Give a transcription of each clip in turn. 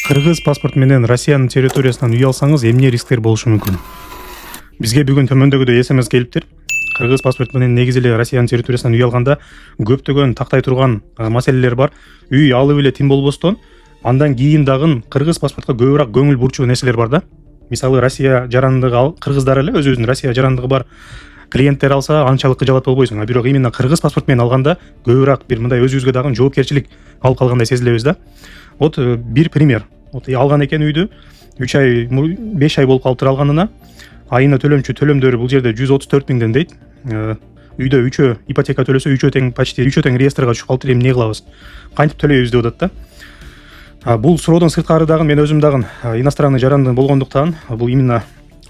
Кыргыз паспорт менен Россиянын территориясынан үй алсаңыз эмне рисктер болушу мүмкүн? Бизге бүгүн төмөндөгүдөй СМС келиптир. Кыргыз паспорт менен негизи эле Россиянын территориясынан үй алганда көптөгөн тактай турган маселелер бар. Үй алып эле тим болбостон, андан кийин дагы кыргыз паспортко көбүрөөк көңүл бурчу нерселер бар да. Мисалы Россия жарандыгы кыргыздар эле өзүбүздүн Россия жарандыгы бар клиенттер алса анчалык кыжалат болбойсуң. А бирок именно кыргыз паспорт менен алганда көбүрөөк бир мындай өзүбүзгө дагы жоопкерчилик алып калгандай сезилебиз да. Вот бир пример. Вот алган экен үйдү 3 ай 5 ай болуп калыптыр алганына. Айына төлөмдөрү бул жерде 134 миңден дейт. Үйдө 3 ипотека төлөсө 3 тең почти 3 тең реестрге түшүп калыптыр. Эмне кылабыз? Кантип төлөйбүз деп атат да. Бул суроодон сырткары дагы мен өзүм дагы иностранный жаранды болгондуктан бул именно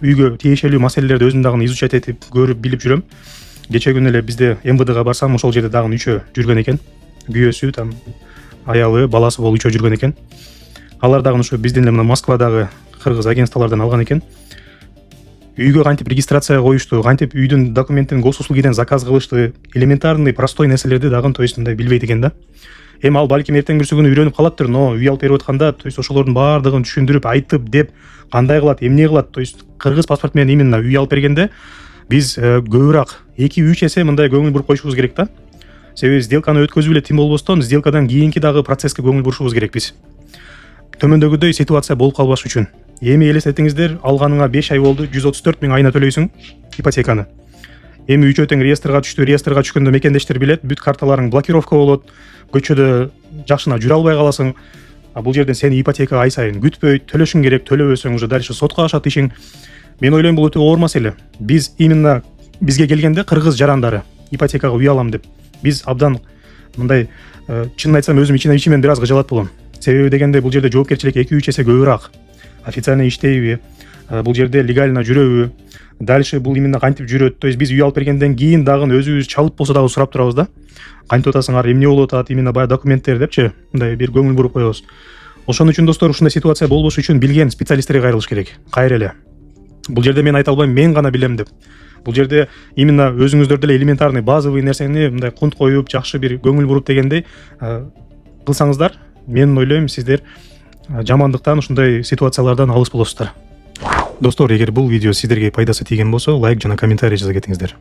үйгө тиешелүү маселелерди өзүм дагы изучать этип көрүп билип жүрөм. Кече күнү эле бизде МВДга барсам, ошол жерде дагы 3 жүргөн экен. Күйөөсү там аялы, баласы болуп 3 жүргөн экен. Алар дагы ушу биздин эле мына Москвадагы кыргыз агентстволордон алган экен. Үйгө кантип регистрацияга коюшту, кантип үйдүн документин госуслугиден заказ кылышты, элементарный простой нерселерди дагы то есть мындай билбейт экен да. Эми ал балким эртең бирсү күнү үйрөнүп калаттыр, но үй алып берип атканда то есть ошолордун баардыгын түшүндүрүп айтып деп кандай кылат, эмне кылат, то есть кыргыз паспорт менен именно үй алып бергенде биз көбүрөөк 2-3 эсе мындай көңүл буруп коюшубуз керек да. Себеби сделканы өткөзүп эле тим болбостон, сделкадан кийинки дагы процесске көңүл бурушубуз керек биз. Төмөндөгүдөй ситуация болуп калбаш үчүн. Эми элестетиңиздер, алганыңа 5 ай болду, 134 миң айына төлөйсүң ипотеканы. Эми 3 тең реестрге түштү, реестрге түшкөндө мекендештер билет, бүт карталарың блокировка болот, көчөдө жакшына жүрө албай каласың. Бул жерден сени ипотека ай сайын күтпөйт, төлөшүң керек, төлөбөсөң уже дальше сотко ашат ишиң. Мен ойлойм бул өтө оор маселе. Биз именно бизге келгенде кыргыз жарандары ипотекага үй алам деп, биз абдан мындай чынын айтсам өзүм ичимен бир аз кыжалат болом. Себеби дегенде бул жерде жоопкерчилик 2-3 эсе көбүрөөк. Официально иштейби, бул жерде легально жүрөбү, дальше бул именно кантип жүрөт. То есть биз үй алып бергенден кийин дагы өзүбүз чалып болсо дагы сурап турабыз да. Кантип атасыңар, эмне болуп атат, именно баягы документтер депчи, мындай бир көңүл буруп коебуз. Ошон үчүн достор, ушундай ситуация болбош үчүн билген специалисттерге кайрылыш керек. Кайра эле. Бул жерде мен айта албайм, мен гана билем деп. Бул жерде именно өзүңүздөр деле элементарный базовый нерсени мындай кунт коюп, жакшы бир көңүл буруп дегендей кылсаңыздар, мен ойлойм сиздер жамандыктан ушундай ситуациялардан алыс болосуздар. Достор, эгер бул видео сиздерге пайдасы тийген болсо, лайк жана комментарий жаза кетиңиздер.